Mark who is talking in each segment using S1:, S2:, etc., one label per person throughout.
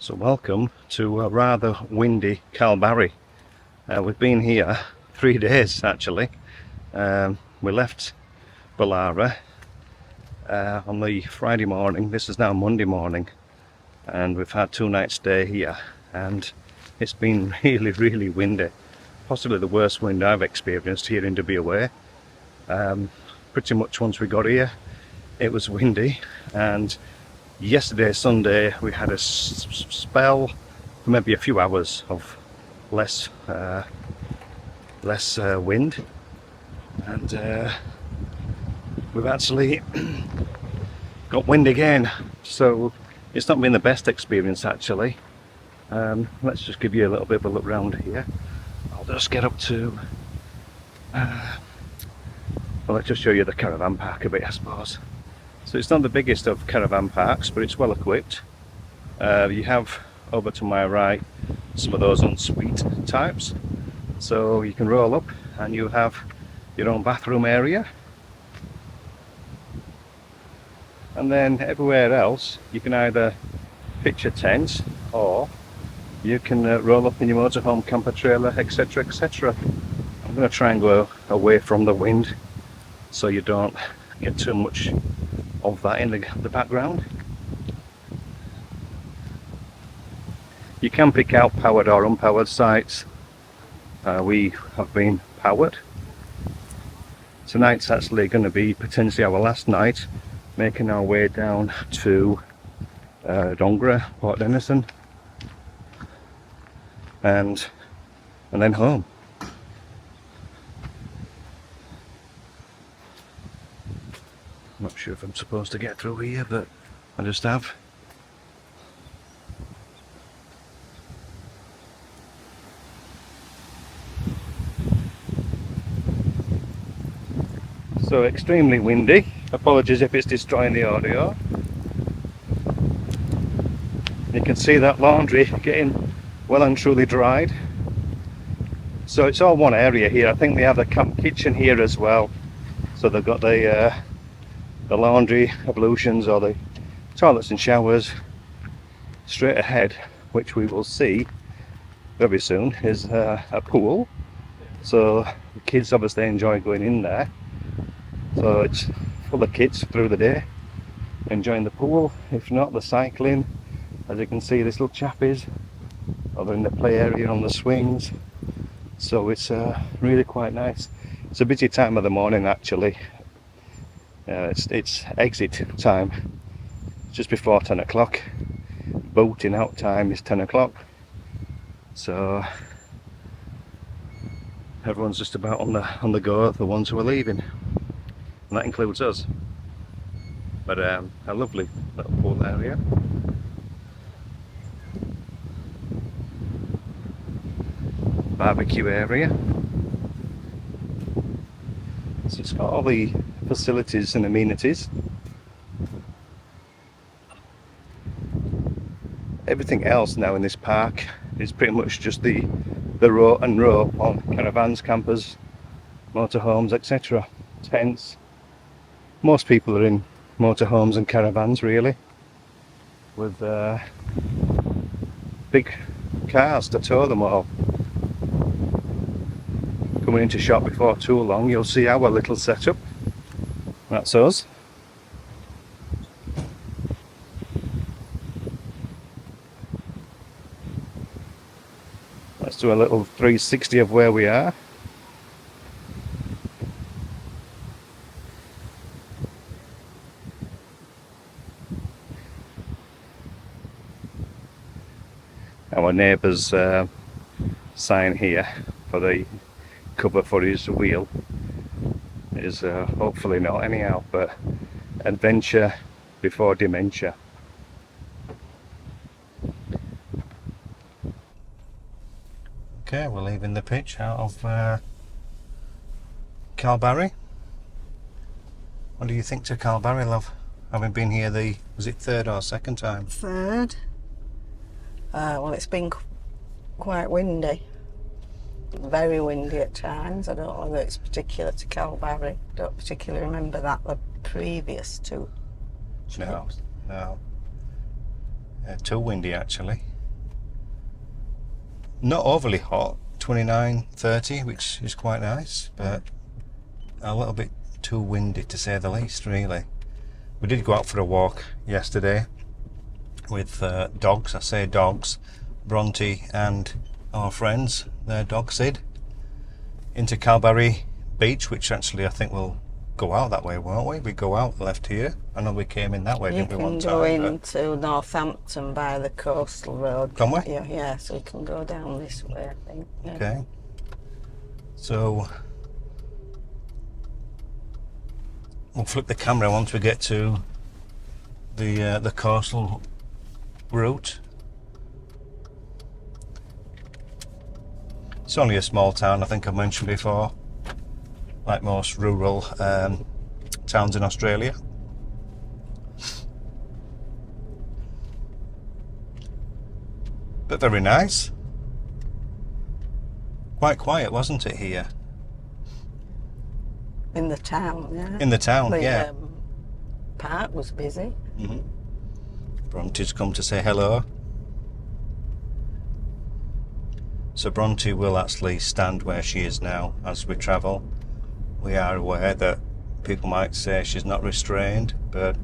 S1: So welcome to a rather windy Kalbarri. We've been here 3 days actually. We left Bullara on the Friday morning. This is now Monday morning, and we've had 2 nights stay here, and it's been really windy. Possibly the worst wind I've experienced here in WA. Pretty much once we got here it was windy, and yesterday Sunday we had a spell for maybe a few hours of less wind, and we've actually got wind again, so it's not been the best experience actually. Let's just give you a little bit of a look around here. I'll just get up to well, let's just show you the caravan park a bit, I suppose. So it's not the biggest of caravan parks, but it's well equipped. You have over to my right some of those ensuite types, so you can roll up and you have your own bathroom area, and then everywhere else you can either pitch a tent or you can roll up in your motorhome, camper trailer, etc, etc. I'm going to try and go away from the wind so you don't get too much of that in the background. You can pick out powered or unpowered sites. We have been powered. Tonight's actually going to be potentially our last night, making our way down to Dongra, Port Denison, and then home. I'm not sure if I'm supposed to get through here, but I just have. So extremely windy. Apologies if it's destroying the audio. You can see that laundry getting well and truly dried. So it's all one area here. I think they have the camp kitchen here as well. So they've got the laundry, ablutions, or the toilets and showers straight ahead, which we will see very soon, is a pool. So the kids obviously enjoy going in there. So it's full of kids through the day enjoying the pool. If not, the cycling, as you can see this little chap is over in the play area on the swings. So it's really quite nice. It's a busy time of the morning actually. It's exit time just before 10 o'clock. Boating out time is 10 o'clock. So everyone's just about on the go, the ones who are leaving. And that includes us. But a lovely little pool area. Barbecue area. So it's got all the facilities and amenities. Everything else now in this park is pretty much just the row and row on caravans, campers, motorhomes, etc. Tents. Most people are in motorhomes and caravans really, with big cars to tow them all. Coming into shop before too long, you'll see our little setup. That's us. Let's do a little 360 of where we are. Our neighbour's sign here for the cover for his wheel is hopefully not anyhow, but adventure before dementia. Okay, we're leaving the pitch out of Kalbarri. What do you think to Kalbarri, love? Having been here was it third or second time?
S2: Third. Well, it's been quite windy. Very windy at times. I don't know whether it's particular to Kalbarri. I don't particularly remember that the previous 2 trips.
S1: No. Too windy actually. Not overly hot, 29, 30, which is quite nice, but a little bit too windy to say the least, really. We did go out for a walk yesterday with dogs. I say dogs, Bronte and our friends, their dog Sid, into Kalbarri Beach, which actually I think we'll go out that way, won't we? We go out left here. I know we came in that way, didn't we, one time?
S2: You can go into Northampton by the coastal road.
S1: Can we?
S2: Yeah, so you can go down this way, I think. Yeah.
S1: Okay. So we'll flip the camera once we get to the coastal route. It's only a small town, I think I mentioned before, like most rural towns in Australia. But very nice. Quite quiet, wasn't it, here?
S2: In the town, yeah.
S1: In the town, yeah.
S2: The park was busy.
S1: Mm-hmm. Bronte's come to say hello. So Bronte will actually stand where she is now as we travel. We are aware that people might say she's not restrained, but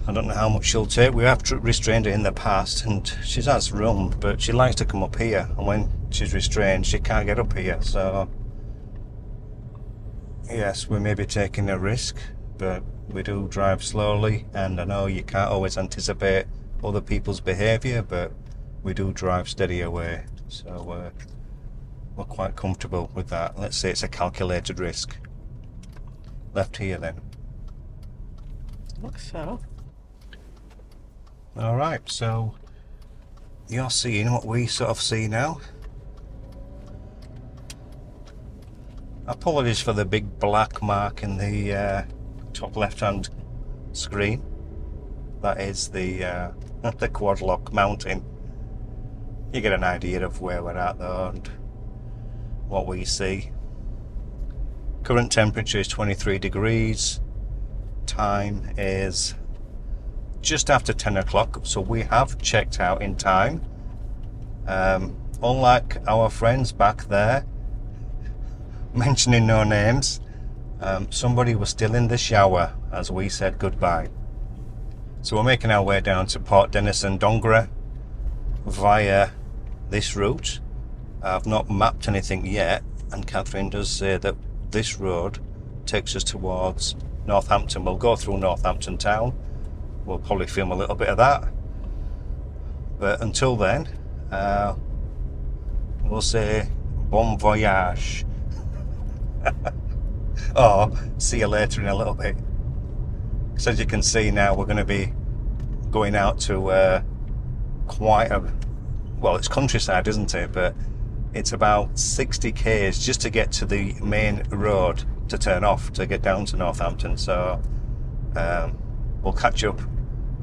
S1: I don't know how much she'll take. We have restrained her in the past and she has room, but she likes to come up here, and when she's restrained she can't get up here. So yes, we may be taking a risk, but we do drive slowly, and I know you can't always anticipate other people's behaviour, but we do drive steady away, so we're quite comfortable with that. Let's say it's a calculated risk. Left here then.
S2: Looks so.
S1: Alright, so you're seeing what we sort of see now. Apologies for the big black mark in the top left hand screen. That is the Quadlock Mountain. You get an idea of where we're at though and what we see. Current temperature is 23 degrees. Time is just after 10 o'clock, so we have checked out in time. Unlike our friends back there, mentioning no names, somebody was still in the shower as we said goodbye. So we're making our way down to Port Denison Dongra via this route. I've not mapped anything yet, and Catherine does say that this road takes us towards Northampton. We'll go through Northampton town. We'll probably film a little bit of that, but until then we'll say bon voyage or see you later in a little bit. Because as you can see now, we're going to be going out to quite a, well, it's countryside, isn't it, but it's about 60 k's just to get to the main road to turn off to get down to Northampton. So we'll catch up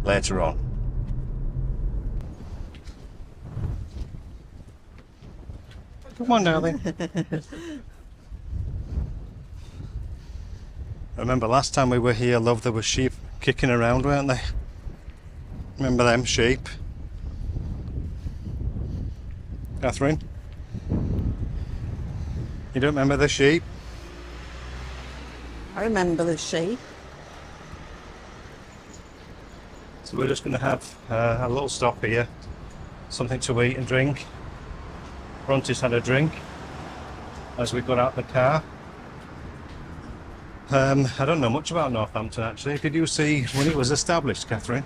S1: later on. Come on, darling. I remember last time we were here, love, there were sheep kicking around, weren't they? Remember them sheep? Catherine? You don't remember the sheep?
S2: I remember the sheep.
S1: So we're just going to have a little stop here, something to eat and drink. Bronte's had a drink as we got out the car. I don't know much about Northampton actually. Did you see when it was established, Catherine?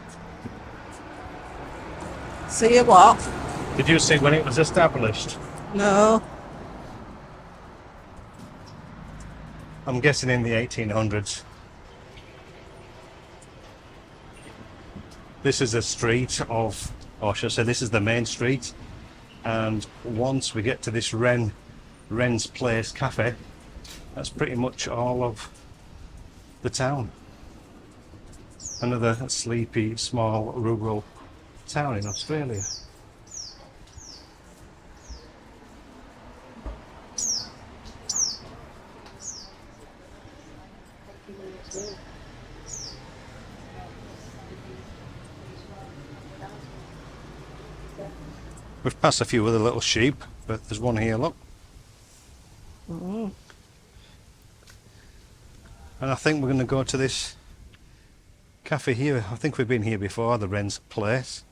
S2: See you what?
S1: Did you see when it was established?
S2: No.
S1: I'm guessing in the 1800s. This is a street of, or should I say this is the main street, and once we get to this Wren's Place Cafe, that's pretty much all of the town. Another sleepy, small, rural town in Australia. We've passed a few other little sheep, but there's one here, look.
S2: Mm.
S1: And I think we're going to go to this cafe here. I think we've been here before, the Wren's Place.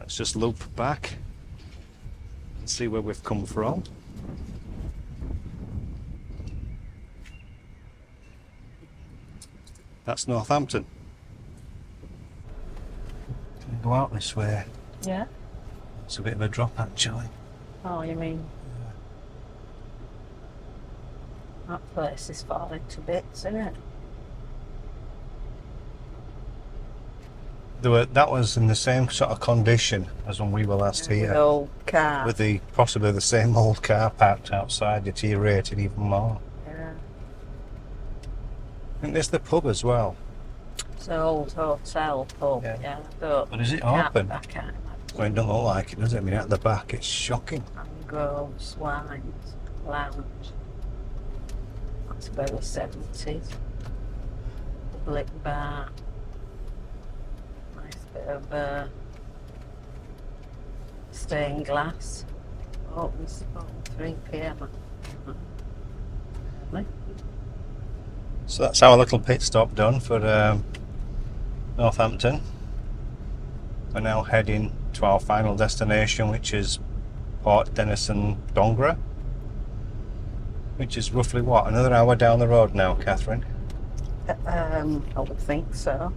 S1: Let's just loop back and see where we've come from. That's Northampton. Can we go out this way?
S2: Yeah.
S1: It's a bit of a drop actually.
S2: Oh, you mean that place is falling to bits, isn't it?
S1: That was in the same sort of condition as when we were last
S2: The
S1: here.
S2: old car.
S1: With the possibly the same old car parked outside, deteriorated even more.
S2: Yeah.
S1: I think there's the pub as well.
S2: It's an old hotel pub.
S1: Yeah.
S2: But
S1: But is it
S2: can't-
S1: open?
S2: I can't imagine.
S1: Well, it doesn't look like it, does it? I mean, at the back, it's shocking.
S2: Mangroves, wines, lounge. That's very 70s. Public bar. Nice bit of stained glass. Opens at 3 p.m. Really?
S1: So that's our little pit stop done for Northampton. We're now heading to our final destination, which is Port Denison Dongra, which is roughly what, another hour down the road now, Catherine?
S2: I would think so.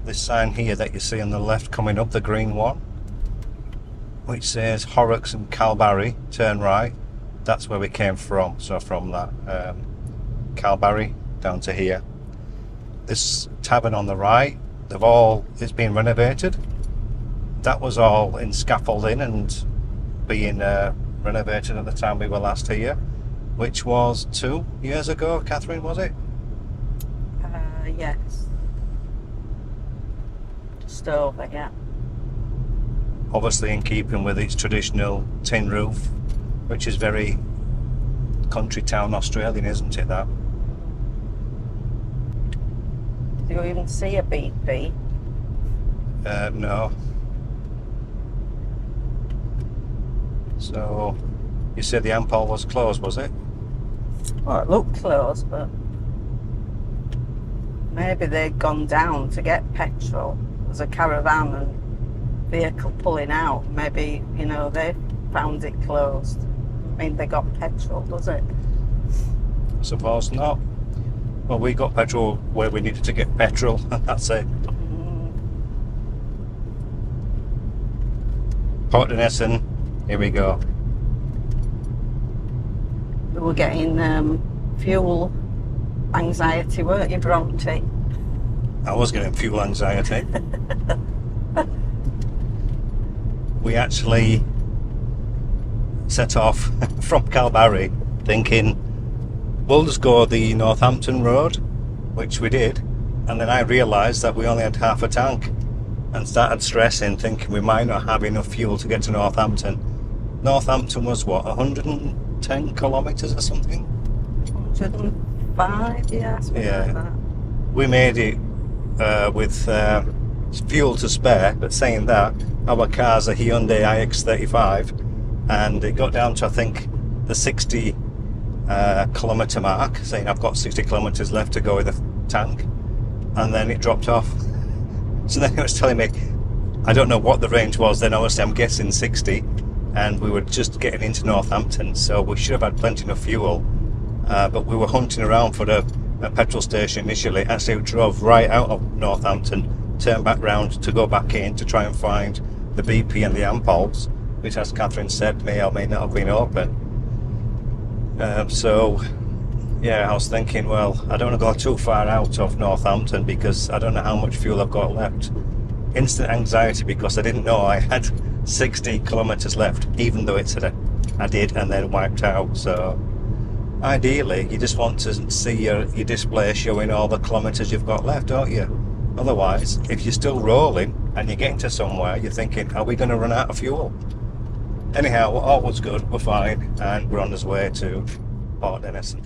S1: This sign here that you see on the left coming up, the green one, which says Horrocks and Kalbarri, turn right. That's where we came from, so from that Kalbarri down to here. This tavern on the right, it's been renovated. That was all in scaffolding and being renovated at the time we were last here, which was 2 years ago, Catherine, was it?
S2: Yes. Just over, yeah.
S1: Obviously in keeping with its traditional tin roof, which is very country town Australian, isn't it, that?
S2: Do you even see a BP?
S1: No. So, you said the Ampol was closed, was it?
S2: Well, it looked close, but maybe they'd gone down to get petrol. There's a caravan and vehicle pulling out. Maybe, they found it closed. I mean, they got petrol, does it?
S1: I suppose not. Well, we got petrol where we needed to get petrol, and that's it. Port Denison, here we go.
S2: We were getting fuel anxiety, weren't you, Bronte?
S1: I was getting fuel anxiety. We actually set off from Kalbarri thinking we'll just go the Northampton road, which we did, and then I realised that we only had half a tank and started stressing, thinking we might not have enough fuel to get to Northampton. Northampton was what, 110 kilometres or something?
S2: 105, yeah, something like that.
S1: We made it with fuel to spare, but saying that, our car's a Hyundai iX35, and it got down to, I think, the 60 kilometre mark, saying I've got 60 kilometres left to go with the tank, and then it dropped off. So then it was telling me, I don't know what the range was then, obviously I'm guessing 60, and we were just getting into Northampton, so we should have had plenty of fuel, but we were hunting around for a petrol station initially. Actually we drove right out of Northampton, turned back round to go back in to try and find the BP and the Ampols, which, as Catherine said, may or may not have been open. So yeah, I was thinking, well, I don't want to go too far out of Northampton because I don't know how much fuel I've got left. Instant anxiety because I didn't know I had 60 kilometres left, even though it said I did and then wiped out. So ideally you just want to see your display showing all the kilometres you've got left, don't you? Otherwise, if you're still rolling and you're getting to somewhere, you're thinking, are we going to run out of fuel? Anyhow, all was good, we're fine, and we're on our way to Port Denison.